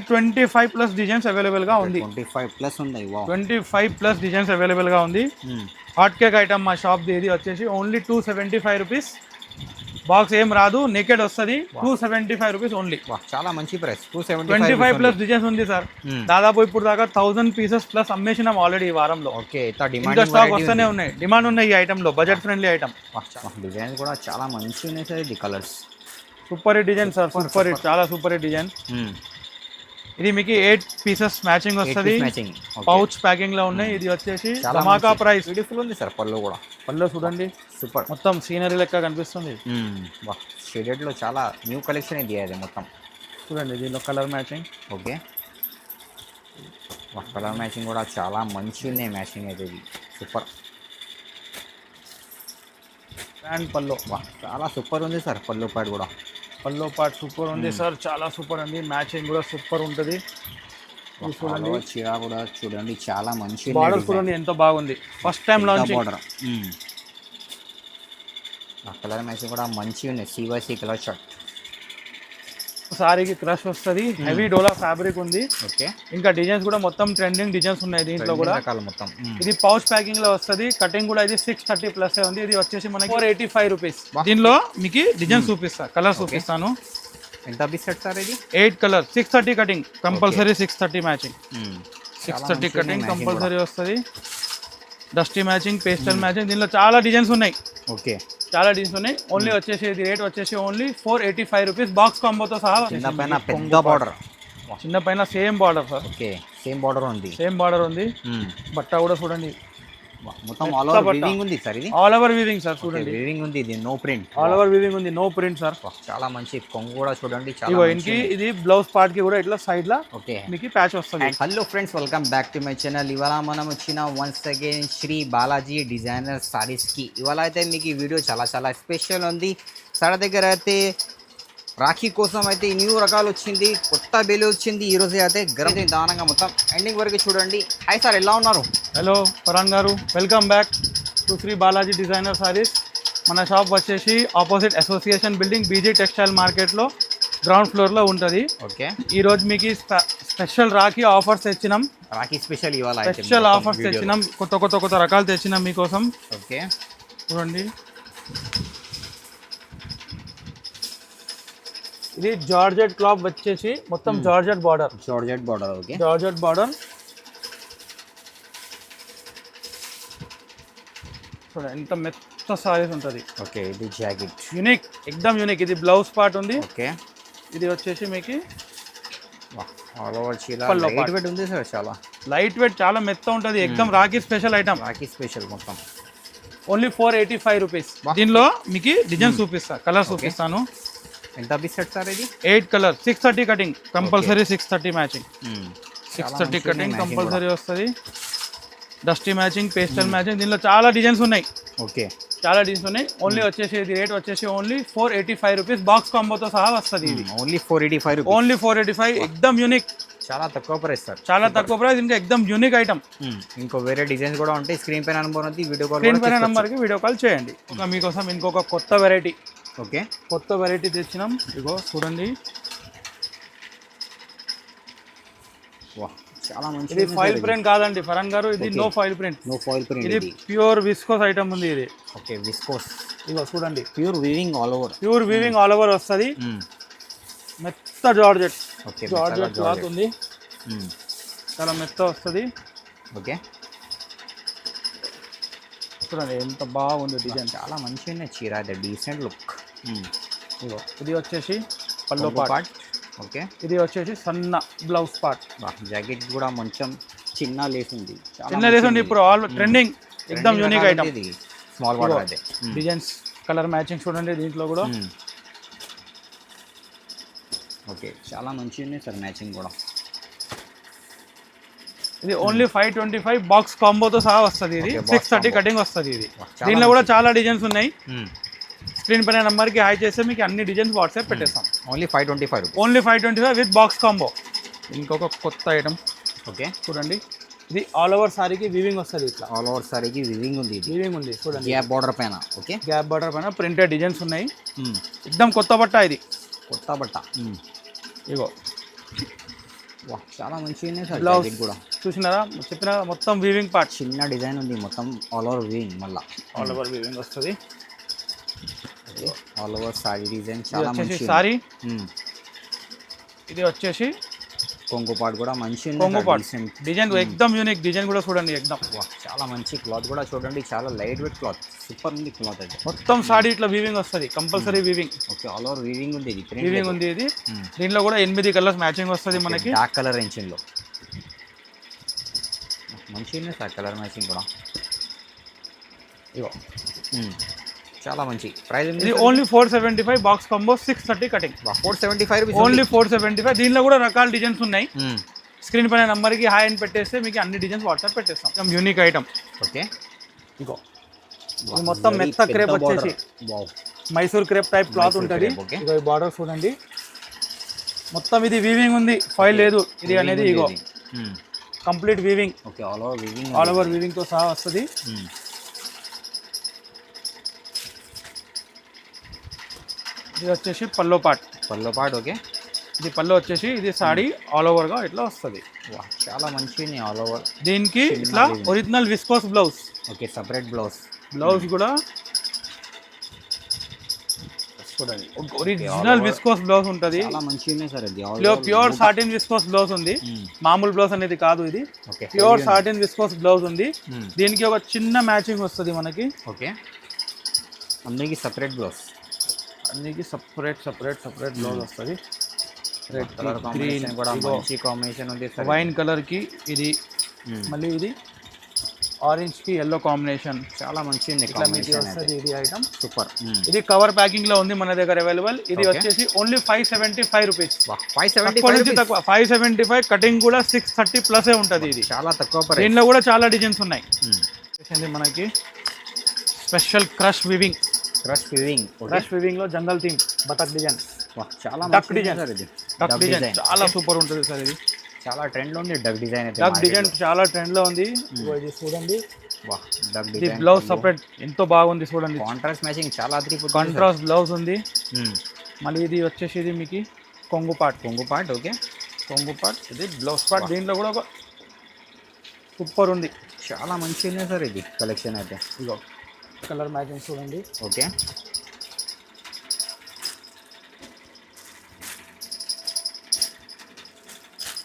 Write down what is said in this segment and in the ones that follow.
25 plus designs available గా ఉంది. 25 plus ఉంది. వావ్. 25 ప్లస్ డిజైన్స్ అవైలబుల్ గా ఉంది. హాట్ కేక్ ఐటమ్ మా షాప్ ఇది వచ్చేసి ఓన్లీ 275 రూపీస్. బాక్స్ ఏం రాదు, నేకెడ్ వస్తుంది. 275 రూపీస్ ఓన్లీ. చాలా మంచి ప్రైస్. 25 ప్లస్ డిజైన్స్ ఉంది సార్. దాదాపు ఇప్పుడు దాకా 1000 పీసెస్ ప్లస్ అమ్మేసినాం ఆల్రెడీ ఈ వారంలో. ఓకే, ఇంకా స్టాక్ వస్తూనే ఉన్నాయి. డిమాండ్ ఉన్నాయి ఈ ఐటమ్ లో. Budget friendly item. డిజైన్ కూడా చాలా మంచి ఉన్నాయి సార్. ఇది colours super hit design sir. Super hit, చాలా సూపర్ హిట్ డిజైన్. ఇది మీకు 8 పీసెస్ మ్యాచింగ్ వస్తుంది. పౌచ్ ప్యాకింగ్ లో ఉన్నాయి. ఇది వచ్చేసి ధమాకా ప్రైస్. బ్యూటిఫుల్ ఉంది సార్. పళ్ళు కూడా, పళ్ళు చూడండి సూపర్. మొత్తం సీనరీ లెక్క కనిపిస్తుంది. షేడెడ్ లో చాలా న్యూ కలెక్షన్ ఇది. అది మొత్తం చూడండి. దీనిలో colour matching. Okay, colour matching కూడా చాలా మంచి ఉన్నాయి. మ్యాచింగ్ అయితే ఇది సూపర్. అండ్ పళ్ళు చాలా సూపర్ ఉంది సార్. పళ్ళు పాటు కూడా, పల్లో పార్ట్ సూపర్ ఉంది సార్. చాలా సూపర్ ఉంది. మ్యాచింగ్ కూడా సూపర్ ఉంటుంది. చూడండి, చీర కూడా చూడండి చాలా మంచి. బార్డర్ చూడండి ఎంత బాగుంది. First time launch border. Colour matching కూడా మంచి ఉన్నాయి. CYC colour shirt. సారీకి క్రష్ వస్తుంది. హెవీ డోలా ఫ్యాబ్రిక్ ఉంది. ఓకే, ఇంకా డిజైన్స్ కూడా మొత్తం ట్రెండింగ్ డిజైన్స్ ఉన్నాయి దీంట్లో కూడా. మొత్తం ఇది పౌచ్ ప్యాకింగ్ లో వస్తుంది. కటింగ్ కూడా ఇది 630 ప్లస్ ఉంది. ఇది వచ్చేసి మనకి 485 రూపీస్. దీనిలో మీకు డిజైన్స్ చూపిస్తా, కలర్ చూపిస్తాను. ఎంత పీస్ సెట్ సార్ ఇది? 8 colour, 630 cutting compulsory. 630 matching. 630 cutting compulsory వస్తుంది. Dusty matching, pastel matching. దీనిలో చాలా డిజైన్స్ ఉన్నాయి. ఓకే, చాలా డిజైన్స్ ఉన్నాయి. ఓన్లీ వచ్చేసి ఇది రేట్ వచ్చేసి ఓన్లీ 485 రూపీస్. బాక్స్ కాంబోతో సహా. చిన్న పైన పెద్ద బార్డర్, చిన్న పైన same border sir. Okay, same border ఉంది. సేమ్ బార్డర్ ఉంది. బట్ట కూడా చూడండి మొత్తం ఆల్ ఓవర్ వీవింగ్ ఉంది సార్. ఇది ఆల్ ఓవర్ వీవింగ్ సార్. చూడండి, వీవింగ్ ఉంది. ఇది no print. All over weaving ఉంది, నో ప్రింట్ సార్. చాలా మంచి కొంగు కూడా చూడండి. చాలా మంచి. ఇది బ్లౌజ్ పార్ట్ కి కూడా ఇట్లా సైడ్ లా ఓకే మీకు ప్యాచ్ వస్తుంది. Hello friends, welcome back to my channel. ఇవాళ మనం వచ్చిన once again Shri Balaji designer sarees కి. ఇవాళ అయితే మీకు ఈ వీడియో చాలా చాలా స్పెషల్ ఉంది. సార్ దగ్గర అయితే రాఖీ కోసం అయితే న్యూ రకాలు వచ్చింది, కొత్త బేలు వచ్చింది. ఈ రోజే అయితే గరం దానంగా మొత్తం ఎండింగ్ వరకు చూడండి. హాయ్ సార్, ఎలా ఉన్నారు? హలో పరాన్ గారు, welcome back to Shri Balaji designer saris. మన షాప్ వచ్చేసి opposite association building, BG textile మార్కెట్లో గ్రౌండ్ ఫ్లోర్లో ఉంటుంది. ఓకే, ఈరోజు మీకు స్పెషల్ రాఖీ ఆఫర్స్ తెచ్చినాం. రాఖీ స్పెషల్ ఇవాళ స్పెషల్ ఆఫర్స్ తెచ్చినాం. కొత్త రకాలు తెచ్చినాం మీకోసం. ఓకే, చూడండి. ఇది జార్జెట్ క్లాత్ వచ్చేసి మొత్తం georgette border. Georgette border. Okay, georgette border. చూడండి ఎంత మెత్త సారీస్ ఉంటుంది. ఓకే, ఇది జాకెట్ యూనిక్, ఎక్దమ్ యూనిక్. ఇది బ్లౌజ్ పార్ట్ ఉంది. ఓకే, ఇది వచ్చేసి మీకు ఆల్ ఓవర్ చీర. లైట్ వెయిట్ ఉంది సార్. చాలా లైట్ వెయిట్, చాలా మెత్త ఉంటుంది. ఎక్దమ్ Rakhi special item. Rakhi special మొత్తం ఓన్లీ 485 రూపీస్. దీనిలో మీకు డిజైన్ చూపిస్తా, కలర్ చూపిస్తాను. ఎంత పీస్ సెట్ సార్ ఇది? 8 colour, 630 cutting compulsory. 630 matching. 630 cutting compulsory వస్తుంది. Dusty matching, pastel matching. దీనిలో చాలా డిజైన్స్ ఉన్నాయి. ఓకే, చాలా డిజైన్స్ ఉన్నాయి. ఓన్లీ వచ్చేసి ఇది రేట్ వచ్చేసి ఓన్లీ 485 రూపీస్. బాక్స్ కాంబోతో సహా వస్తుంది. ఇది ఓన్లీ 485 రూపీస్. ఓన్లీ 485. ఎక్దమ్ యూనిక్, చాలా తక్కువ ప్రైస్ సార్. చాలా తక్కువ ప్రైస్. ఇంకా ఎక్దమ్ యూనిక్ ఐటమ్. ఇంకో వేరే డిజైన్స్ కూడా ఉంటాయి. స్క్రీన్ పైన నెంబర్ ఉంది, వీడియో కాల్, స్క్రీన్ పైన నెంబర్కి వీడియో కాల్ చేయండి. మీకోసం ఇంకొక కొత్త వెరైటీ. ఓకే, కొత్త వెరైటీ తెచ్చినాం. ఇగో చూడండి. చాలా మంచి. ఇది ఫాయిల్ ప్రింట్ కాదండి ఫరాన్ గారు, ఇది no foil print. No foil print. ఇది ప్యూర్ విస్కోస్ ఐటమ్ ఉంది ఇది. Okay, viscose. ఇగో చూడండి, pure weaving all over. Pure weaving all over వస్తుంది. మెత్త జార్జెట్. ఓకే, జార్జెట్ క్లాత్ ఉంది. చాలా మెత్త వస్తుంది. ఓకే, చూడండి ఎంత బాగుంది డిజైన్. చాలా మంచిగా ఉన్నాయి చీర. అయితే డీసెంట్ లుక్. ఇగో ఇది వచ్చేసి పల్లో పార్ట్. ఓకే, ఇది వచ్చేసి సన్న బ్లౌజ్ పార్ట్. జాకెట్ కూడా కొంచెం చిన్న లేస్ ఉంది. చిన్న లేస్ ఉంది. ఇప్పుడు ఆల్ ట్రెండింగ్, ఎక్దమ్ యూనిక్ ఐటమ్. స్మాల్ బార్డర్ అయితే డిజైన్స్, కలర్ మ్యాచింగ్ చూడండి దీంట్లో కూడా. ఓకే, చాలా మంచిగా ఉన్నాయి సార్ మ్యాచింగ్ కూడా. ఇది ఓన్లీ 525 బాక్స్ కాంబోతో సహా వస్తుంది. ఇది 630 కటింగ్ వస్తుంది. ఇది దీనిలో కూడా చాలా డిజైన్స్ ఉన్నాయి. స్క్రీన్ పైన నెంబర్కి హాయ్ చేస్తే మీకు అన్ని డిజైన్స్ వాట్సాప్ పెట్టేస్తాం. Only 525. Only 525 with box combo. ఇంకొక కొత్త ఐటమ్. ఓకే, చూడండి. ఇది ఆల్ ఓవర్ సారీకి వీవింగ్ వస్తుంది. ఇట్లా ఆల్ ఓవర్ సారీకి వీవింగ్ ఉంది. వీవింగ్ ఉంది చూడండి. గ్యాప్ బార్డర్ పైన. ఓకే, గ్యాప్ బార్డర్ పైన ప్రింటెడ్ డిజైన్స్ ఉన్నాయి. ఎక్దమ్ కొత్త బట్ట ఇది. కొత్త బట్ట. ఇగో వా చాలా మంచిగా ఉన్నాయి సార్. బ్లౌజ్ జాకెట్ కూడా చూసినారా, చెప్పిన మొత్తం వీవింగ్ పార్ట్, చిన్న డిజైన్ ఉంది, మొత్తం ఆల్ ఓవర్ వీవింగ్. మళ్ళీ ఆల్ ఓవర్ వీవింగ్ వస్తుంది. ఆల్ ఓవర్ సారీ డిజైన్ చాలా మంచి సారీ. ఇది వచ్చేసి కొంగు పాటు కూడా మంచి కొంగు పాట్ డిజైన్ ఎక్దమ్ యూనిక్ డిజైన్ కూడా చూడండి ఎక్దమ్. చాలా మంచి క్లాత్ కూడా చూడండి, చాలా లైట్ వెయిట్ క్లాత్, సూపర్ ఉంది క్లాత్ అయితే. మొత్తం సారీ ఇట్లా వీవింగ్ వస్తుంది, compulsory weaving. Okay, all over weaving ఉంది, ఇది వీవింగ్ ఉంది. ఇది దీంట్లో కూడా 8 కలర్స్ మ్యాచింగ్ వస్తుంది మనకి. డార్క్ కలర్ ఎంచింగ్లో మంచిగా సార్ కలర్ మ్యాచింగ్ కూడా. ఇగో చాలా మంచి ప్రైస్. ఇది only 475 box combo 630 cutting. 475 rupees only 475. దీనిలో కూడా రకాల డిజైన్స్ ఉన్నాయి. స్క్రీన్ పైన నంబర్కి హాయ్ అని పెట్టేస్తే మీకు అన్ని డిజైన్స్ వాట్సాప్ పెట్టేస్తాం. Unique item. ఓకే, ఇగో ఇది మొత్తం మెత్త క్రేప్ వచ్చేసి మైసూర్ క్రేప్ టైప్ క్లాత్ ఉంటుంది. ఇగో ఈ బార్డర్ చూడండి, మొత్తం ఇది వీవింగ్ ఉంది, ఫైల్ లేదు ఇది అనేది. ఇగో complete weaving. Okay, all over weaving, all over వీవింగ్తో సహా వస్తుంది. ఇది వచ్చేసి పల్లో పార్ట్. ఓకే, ఇది పళ్ళు వచ్చేసి ఇది సాడీ ఆల్ ఓవర్ గా ఇట్లా వస్తుంది. చాలా మంచిది ఆల్ ఓవర్. దీనికి ఇట్లా original viscose blouse. Okay, separate blouse కూడా చూడండి, ఒరిజినల్ విస్కోస్ బ్లౌజ్ ఉంటుంది. చాలా మంచిగా సార్. ఇది ప్యూర్ సాటిన్ విస్కోస్ బ్లౌజ్ ఉంది, మామూలు బ్లౌజ్ అనేది కాదు ఇది. ప్యూర్ సాటిన్ విస్కోస్ బ్లౌజ్ ఉంది. దీనికి ఒక చిన్న మ్యాచింగ్ వస్తుంది మనకి. ఓకే, అన్నికి సెపరేట్ బ్లౌజ్, అన్నికి సెపరేట్ బ్లౌజ్ వస్తుంది. రెడ్ కలర్ కాంబినేషన్ కూడా మంచి కాంబినేషన్ ఉంది. వైన్ కలర్ కి ఇది, మళ్ళీ ఇది ఆరెంజ్ కి ఎల్లో కాంబినేషన్. చాలా మంచి ఇది ఐటమ్ సూపర్. ఇది కవర్ ప్యాకింగ్ లో ఉంది మన దగ్గర అవైలబుల్. ఇది వచ్చేసి ఓన్లీ 575 రూపీస్. 575 కటింగ్ కూడా 630 ప్లస్ ఉంటుంది. ఇది చాలా తక్కువ. దీనిలో కూడా చాలా డిజైన్స్ ఉన్నాయి. మనకి స్పెషల్ క్రష్ వివింగ్ లో జంగల్ థీమ్ బతక్ డిజైన్. చాలా డక్ డిజైన్. చాలా సూపర్ ఉంటుంది సార్. ఇది చాలా ట్రెండ్ లో ఉంది. డక్ డిజైన్ చాలా ట్రెండ్ లో ఉంది. ఇది చూడండి, ఇది బ్లౌజ్ సపరేట్ ఎంతో బాగుంది చూడండి. కాంట్రాస్ట్ మ్యాచింగ్ చాలా కాంట్రాస్ట్ బ్లౌజ్ ఉంది. మళ్ళీ ఇది వచ్చేసి ఇది మీకు కొంగు పార్ట్. ఓకే, కొంగు పార్ట్, ఇది బ్లౌజ్ పార్ట్. దీంట్లో కూడా ఒక సూపర్ ఉంది, చాలా మంచిగా సార్ ఇది కలెక్షన్ అయితే. ఇగో కలర్ మ్యాచింగ్ చూడండి. ఓకే,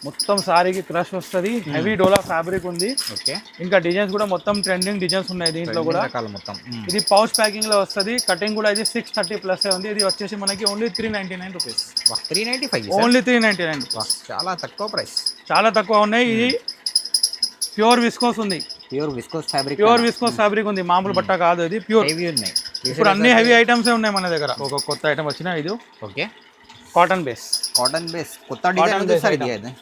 మొత్తం సారీకి క్రష్ వస్తుంది. హెవీ డోలా ఫ్యాబ్రిక్ ఉంది. ఓకే, ఇంకా డిజైన్స్ కూడా మొత్తం ట్రెండింగ్ డిజైన్స్ ఉన్నాయి దీంట్లో కూడా. మొత్తం ఇది పౌచ్ ప్యాకింగ్ లో వస్తుంది. కటింగ్ కూడా ఇది 630 ప్లస్ ఉంది. ఇది వచ్చేసి మనకి ఓన్లీ 399 రూపీస్. 395 ఓన్లీ 399. చాలా తక్కువ ప్రైస్, చాలా తక్కువ ఉన్నాయి. ఇది ప్యూర్ విస్కోస్ ఉంది. ప్యూర్ విస్కోస్ ఫ్యాబ్రిక్ ఉంది, మామూలు బట్ట కాదు. ఇది ప్యూర్ హెవీ ఉన్నాయి. ఇప్పుడు అన్ని హెవీ ఐటమ్స్ ఉన్నాయి మన దగ్గర. ఒక కొత్త ఐటమ్ వచ్చిన ఇది. ఓకే, కాటన్ బేస్ కొత్త డిజైన్ ఉంది సార్. ఇది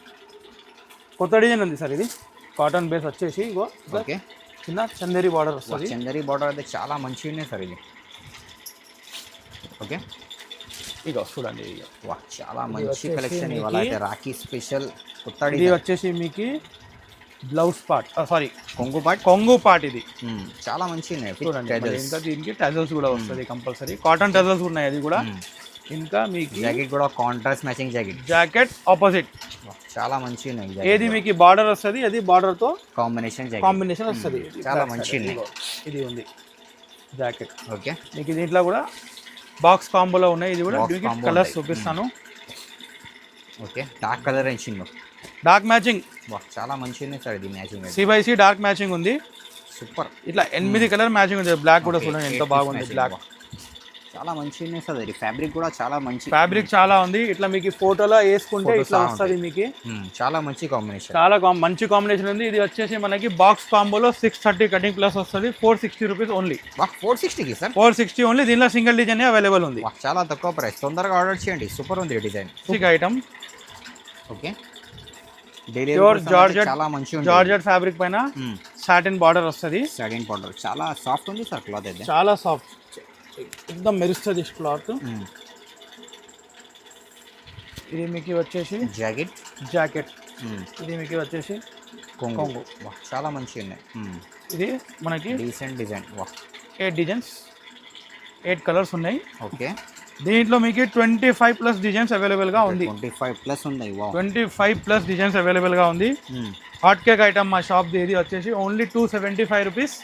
కొత్త డిజైన్ ఉంది సార్. ఇది కాటన్ బేస్ వచ్చేసి ఇగో ఓకే, చిన్న చందేరి బార్డర్ వస్తుంది. చందేరి బార్డర్ అయితే చాలా మంచిగా ఉన్నాయి సార్ ఇది. ఓకే, ఇగో చూడండి. చాలా మంచి కలెక్షన్ ఇవాళ అయితే. రాఖీ స్పెషల్ కొత్త ఇది వచ్చేసి మీకు బ్లౌజ్ పార్ట్, సారీ కొంగు పార్ట్. ఇది చాలా మంచిగా ఉన్నాయి చూడండి. ఇంకా దీనికి టజల్స్ కూడా వస్తుంది కంపల్సరీ. కాటన్ టజల్స్ ఉన్నాయి అది కూడా. ఇంకా మీకు జాకెట్ కూడా కాంట్రాస్ట్ మ్యాచింగ్ జాకెట్ ఆపోజిట్. చాలా మంచిగా ఉన్నాయి. ఏది మీకు బార్డర్ వస్తుంది, అది బార్డర్ తో కాంబినేషన్ వస్తుంది. చాలా మంచిగా ఇది ఉంది జాకెట్. ఓకే, మీకు దీంట్లో కూడా బాక్స్ కాంబోలో ఉన్నాయి. ఇది కూడా కలర్స్ చూపిస్తాను. Okay, dark colour matching, dark matching. చాలా మంచిగా ఉంది సార్ ఇది. మ్యాచింగ్ CBC డార్క్ మ్యాచింగ్ ఉంది. సూపర్. ఇట్లా 8 కలర్ మ్యాచింగ్ ఉంది. బ్లాక్ కూడా చూడండి ఎంత బాగుంది. బ్లాక్ చాలా మంచిగా సార్. ఫ్యాబ్రిక్ కూడా చాలా మంచి ఫ్యాబ్రిక్ చాలా ఉంది. ఇట్లా మీకు ఫోటోలో వేసుకుంటే ఇట్లా వస్తుంది మీకు. చాలా మంచి కాంబినేషన్, చాలా మంచి కాంబినేషన్ ఉంది. ఇది వచ్చేసి మనకి బాక్స్ కాంబోలో 630 కటింగ్ ప్లస్ వస్తుంది. 460 రూపీస్ ఓన్లీ. 460 సార్. 460 ఓన్లీ. దీనిలో సింగిల్ డిజైన్ అవైలబుల్ ఉంది. చాలా తక్కువ ప్రైస్. తొందరగా ఆర్డర్ చేయండి. సూపర్ ఉంది డిజైన్. ఐటమ్. ఓకే, చాలా మంచి జార్జెట్ ఫ్యాబ్రిక్ పైన సాటిన్ బార్డర్ వస్తుంది. చాలా సాఫ్ట్ ఉంది సార్ క్లాత్ అయితే. చాలా సాఫ్ట్, एकदम మెరుస్తుంది క్లాత్. ఇది మీకు వచ్చేసి జాకెట్. ఇది మీకు వచ్చేసి కొంగు. చాలా మంచిగా ఉన్నాయి. ఇది మనకి డీసెంట్ డిజైన్. 8 డిజైన్స్, 8 కలర్స్ ఉన్నాయి. ఓకే, దీంట్లో మీకు 25+ డిజైన్స్ అవైలబుల్ గా ఉంది. 25+ ఉంది. వావ్. 25+ డిజైన్స్ అవైలబుల్ గా ఉంది. హాట్ కేక్ ఐటమ్ మా షాప్ ఇది వచ్చేసి ఓన్లీ 275 రూపీస్.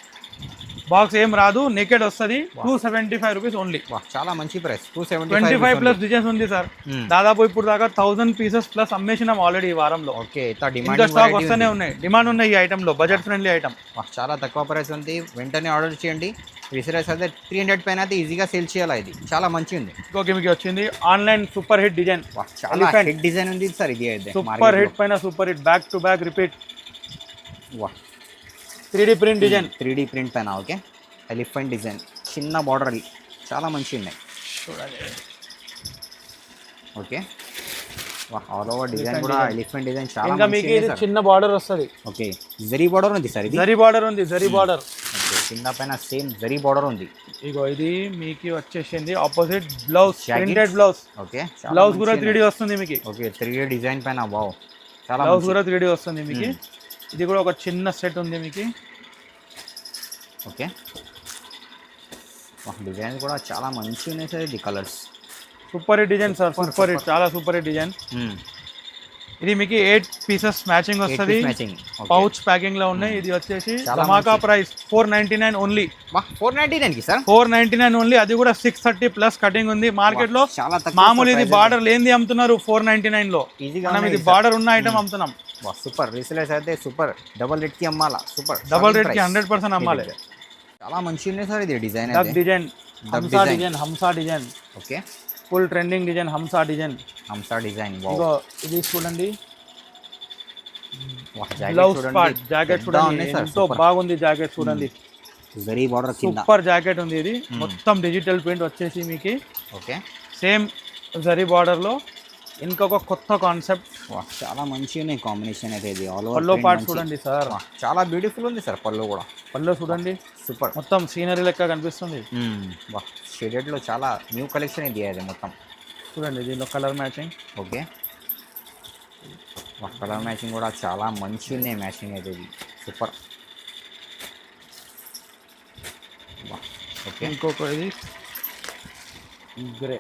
బాక్స్ ఏం రాదు, నేకెడ్ వస్తుంది. 275 రూపీస్ ఓన్లీ. చాలా మంచి ప్రైస్. 25+ డిజైన్స్ ఉంది సార్. దాదాపు ఇప్పుడు దాకా 1000 పీసెస్ ప్లస్ అమ్మేసినాం ఆల్రెడీ ఈ వారంలో. ఓకే, ఇంకా స్టాక్ వస్తూనే ఉన్నాయి. డిమాండ్ ఉన్నాయి ఈ ఐటమ్ లో. Budget friendly item. చాలా తక్కువ ప్రైస్ ఉంది. వెంటనే ఆర్డర్ చేయండి. విసిరేస్ అయితే 300 పైన అయితే ఈజీగా సేల్ చేయాలి. ఇది చాలా మంచిగా ఉంది. ఓకే, మీకు వచ్చింది ఆన్లైన్ సూపర్ హిట్ డిజైన్. చాలా హిట్ డిజైన్ ఉంది సార్. ఇది అయితే సూపర్ హిట్ పైన super hit, back to back repeat. వా, 3D print design. 3D print పైన. ఓకే, ఎలిఫెంట్ డిజైన్, చిన్న బార్డర్, చాలా మంచిగా ఉన్నాయి. ఓకే, ఆల్ ఓవర్ డిజైన్ కూడా ఎలిఫెంట్ డిజైన్ చాలా ఇంకా మీకు ఇది చిన్న బార్డర్ వస్తుంది. ఓకే, జరీ బార్డర్ ఉంది సార్. ఇది జరీ బార్డర్ ఉంది. జరీ బార్డర్. ఓకే, కింద పైన సేమ్ జరీ బార్డర్ ఉంది. ఇగో ఇది మీకు వచ్చేసింది opposite blouse, printed blouse. Okay, blouse కూడా 3D వస్తుంది మీకు. ఓకే, 3D డిజైన్ పైన. వావ్, చాలా బ్లౌజ్ కూడా 3D వస్తుంది మీకు. ఇది కూడా ఒక చిన్న సెట్ ఉంది మీకు. ఓకే, డిజైన్ కూడా చాలా మంచిగా ఉన్నాయి సార్. ఇది colours super hit design sir. Super hit, చాలా సూపర్ హిట్ డిజైన్. ఇది మీకు 8 పీసెస్ మ్యాచింగ్ వస్తుంది. పౌచ్ ప్యాకింగ్ లో ఉన్నాయి. ఇది వచ్చేసి ధమాకా ప్రైస్ 499 ఓన్లీ. 499 కి సార్. 499 ఓన్లీ. అది కూడా 630 ప్లస్ కటింగ్ ఉంది. మార్కెట్ లో మామూలు ఇది బార్డర్ లేనిది అమ్ముతున్నారు 499 లో. మనం ఇది బార్డర్ ఉన్న ఐటమ్ అమ్ముతున్నాం. సూపర్ రీసేలర్స్ అయితే సూపర్. డబుల్ రేట్ కి అమ్మాలా. సూపర్ డబుల్ రేట్ కి 100% అమ్మాలి. చాలా మంచిగా ఉన్నాయి సార్. ఇది design design Hamsa design. Hamsa design. Okay, full trending design Hamsa design. Hamsa design. ఇది చూడండి. బ్లౌజ్ పార్ట్, జాకెట్ చూడండి ఎంతో బాగుంది. జాకెట్ చూడండి, జరీ బార్డర్ కింద సూపర్ జాకెట్ ఉంది. ఇది మొత్తం డిజిటల్ ప్రింట్ వచ్చేసి మీకు. ఓకే, సేమ్ జరీ బార్డర్ లో ఇంకొక కొత్త కాన్సెప్ట్. చాలా మంచిగా ఉన్నాయి కాంబినేషన్ అయితే. ఇది ఆల్ ఓవర్ పల్లో పార్ట్ చూడండి సార్. చాలా బ్యూటిఫుల్ ఉంది సార్. పల్లో కూడా, పల్లో చూడండి సూపర్. మొత్తం సీనరీ లెక్క కనిపిస్తుంది. షేడెడ్ లో చాలా న్యూ కలెక్షన్ ఇది. అది మొత్తం చూడండి. దీనిలో colour matching. Okay, colour matching కూడా చాలా మంచిగా ఉన్నాయి. మ్యాచింగ్ అయితే ఇది సూపర్. ఓకే, ఇంకొక ఇది గ్రే.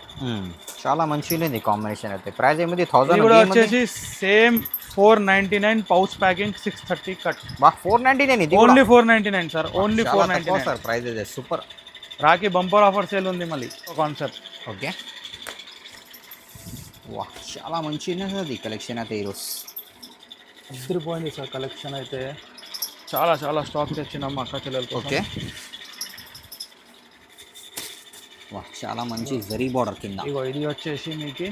చాలా మంచిగా ఉంది కాంబినేషన్ అయితే. ప్రైస్ ఏమిది? 1000 కూడా వచ్చేసి సేమ్ 499 పౌచ్ ప్యాకింగ్ 630 కట్. 499 ఇది. Only 499 sir. Only 499 sir. Price అయితే super. Rakhi bumper offer sale ఉంది మళ్ళీ కాన్సెప్ట్. ఓకే, చాలా మంచిగా ఉంది సార్. ఈ కలెక్షన్ అయితే ఈరోజు అదిరిపోయింది సార్. కలెక్షన్ అయితే చాలా చాలా స్టాక్ తెచ్చినాం మా అక్క చెల్లెలకి. ఓకే, చాలా మంచి జరీ బార్డర్ కింద. ఇగో ఇది వచ్చేసి మీకు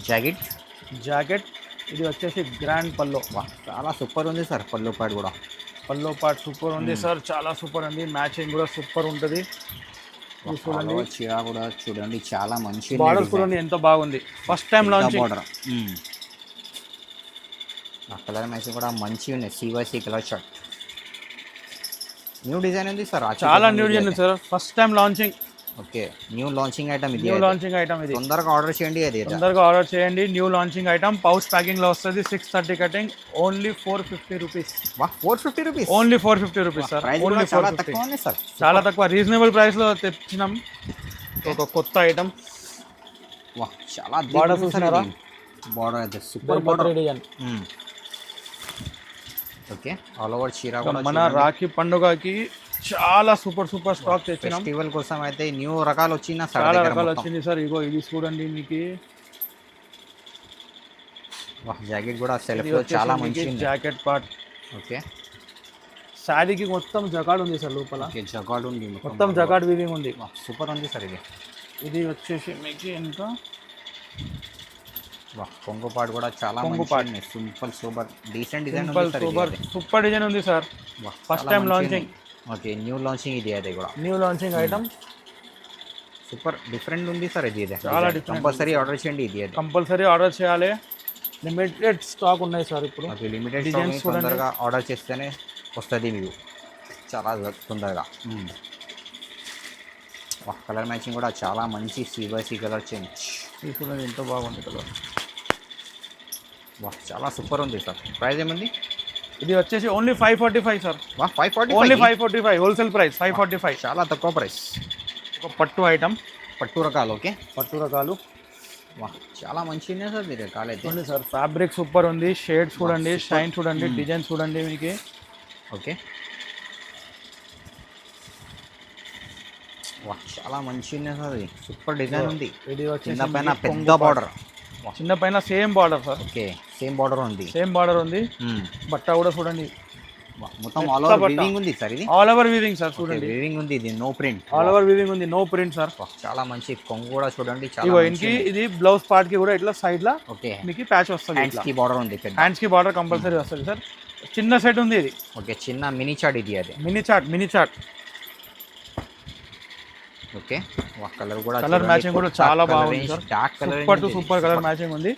జాకెట్. ఇది వచ్చేసి గ్రాండ్ పల్లో. చాలా సూపర్ ఉంది సార్. పల్లో పార్ట్ కూడా, పల్లో పార్ట్ సూపర్ ఉంది సార్. చాలా సూపర్ ఉంది. మ్యాచింగ్ కూడా సూపర్ ఉంటుంది. చూడండి, చీర కూడా చూడండి చాలా మంచి బార్డర్ చూడండి ఎంత బాగుంది. First time launching border. Colour matching కూడా మంచిగా ఉన్నాయి. CYC colour shirt. New design ఉంది సార్. చాలా న్యూ డిజైన్ ఉంది sir. First time launching. Okay, new launching item ఇది. న్యూ లాంచింగ్ ఐటమ్ ఇది. తొందరగా ఆర్డర్ చేయండి. అది తొందరగా ఆర్డర్ చేయండి. New launching item pouch packing లో వస్తుంది. 630 cutting. Only 450 rupees. 450 rupees. Only 450 rupees sir. Only చాలా తక్కువ ఉంది సార్. చాలా తక్కువ, రీజనబుల్ ప్రైస్ లో తెచ్చినాం ఒక కొత్త ఐటమ్. చాలా బార్డర్ చూసినారా? బార్డర్ అయితే super border design. Okay, all over చీర కూడా మన రాఖీ పండుగకి చాలా సూపర్ స్టాక్ తెచ్చినాం. ఫెస్టివల్ కోసం అయితే న్యూ రకాలు వచ్చినా చాలా రకాలు వచ్చింది సార్. ఇగో ఇది చూడండి మీకు. జాకెట్ కూడా సెల్ఫ్ లో చాలా మంచి జాకెట్ పార్ట్. ఓకే, శారీకి మొత్తం జకాడ్ ఉంది సార్ లోపల. జకాడ్ ఉంది, మొత్తం జకాడ్ వీవింగ్ ఉంది. సూపర్ ఉంది సార్. ఇది వచ్చేసి మీకు ఇంకా కొంగు పార్ట్ కూడా చాలా మంచి. సింపుల్ సూపర్ డీసెంట్ డిజైన్ ఉంది. సూపర్ డిజైన్ ఉంది sir. First time launching. Okay, new launching ఇది. అది కూడా new launching item. Super different ఉంది సార్. ఇది చాలా డిఫరెంట్. కంపల్సరీ ఆర్డర్ చేయండి. ఇది కంపల్సరీ ఆర్డర్ చేయాలి. లిమిటెడ్ స్టాక్ ఉన్నాయి సార్ ఇప్పుడు. Limited stock. తొందరగా ఆర్డర్ చేస్తేనే వస్తుంది మీకు చాలా తొందరగా. కలర్ మ్యాచింగ్ కూడా చాలా మంచి. CYC colour change. చూడండి ఎంతో బాగుంది కలర్. చాలా సూపర్ ఉంది సార్. ప్రైస్ ఏముంది? ఇది వచ్చేసి only 545 sir. 545. Only 545 wholesale price. 545 చాలా తక్కువ ప్రైస్. ఒక పట్టు ఐటమ్. పట్టు రకాలు. ఓకే, పట్టు రకాలు. వా చాలా మంచిగా ఉన్నాయి సార్ మీరు రకాలు అయితే. చూడండి సార్, ఫ్యాబ్రిక్ సూపర్ ఉంది, షేడ్ చూడండి, షైన్ చూడండి, డిజైన్ చూడండి మీకు. ఓకే, వా చాలా మంచిగా ఉన్నాయి సార్, ఇది సూపర్ డిజైన్ ఉంది. ఇది వచ్చేసి కింద పైన పెద్ద బార్డర్, చిన్న పైన same border sir. Okay, same border ఉంది. సేమ్ బార్డర్ ఉంది. బట్ట కూడా చూడండి, మొత్తం ఆల్ ఓవర్ వీవింగ్ ఉంది సార్. ఇది ఆల్ ఓవర్ వీవింగ్ సార్, చూడండి వీవింగ్ ఉంది. ఇది no print, all over weaving ఉంది, నో ప్రింట్ సార్. చాలా మంచి కొంగు కూడా చూడండి. ఇగో ఇంకి ఇది బ్లౌజ్ పార్ట్ కి కూడా ఇట్లా సైడ్ లా ఓకే మీకు ప్యాచ్ వస్తుంది. హ్యాండ్స్ కి బార్డర్ ఉంది, పెద్ద హ్యాండ్స్ కి బార్డర్ కంపల్సరీ వస్తుంది సార్. చిన్న సెట్ ఉంది ఇది. ఓకే, చిన్న మినీ చార్ట్ ఇది. అది mini chart, mini chart. Okay, colour కూడా, కలర్ మ్యాచింగ్ కూడా చాలా బాగుంది sir. Dark colour, super to super colour matching ఉంది.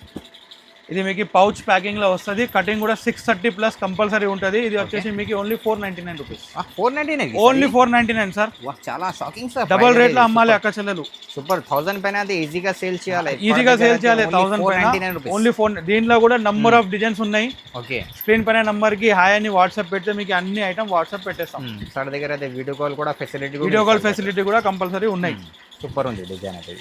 ఇది మీకు పౌచ్ ప్యాకింగ్ లో వస్తుంది. కటింగ్ కూడా 630 ప్లస్ కంపల్సరీ ఉంటుంది. ఇది వచ్చేసి మీకు ఓన్లీ 499 రూపీస్. 499, only 499 sir. చాలా షాకింగ్ సార్. డబల్ రేట్ లో అమ్మాలి అక్క చెల్లెలు. సూపర్. 1000 పైన అది ఈజీగా సేల్ చేయాలి, ఈజీగా సేల్ చేయాలి. 1000 పైన ఓన్లీ 4. దీంట్లో కూడా నంబర్ ఆఫ్ డిజైన్స్ ఉన్నాయి. ఓకే, స్క్రీన్ పైన నంబర్ కి హాయ్ అని వాట్సాప్ పెడితే మీకు అన్ని ఐటమ్ వాట్సాప్ పెట్టేస్తాం. సార్ దగ్గర అయితే వీడియో కాల్ కూడా ఫెసిలిటీ, వీడియో కాల్ ఫెసిలిటీ కూడా కంపల్సరీ ఉన్నాయి. సూపర్ ఉంది డిజైన్ అయితే.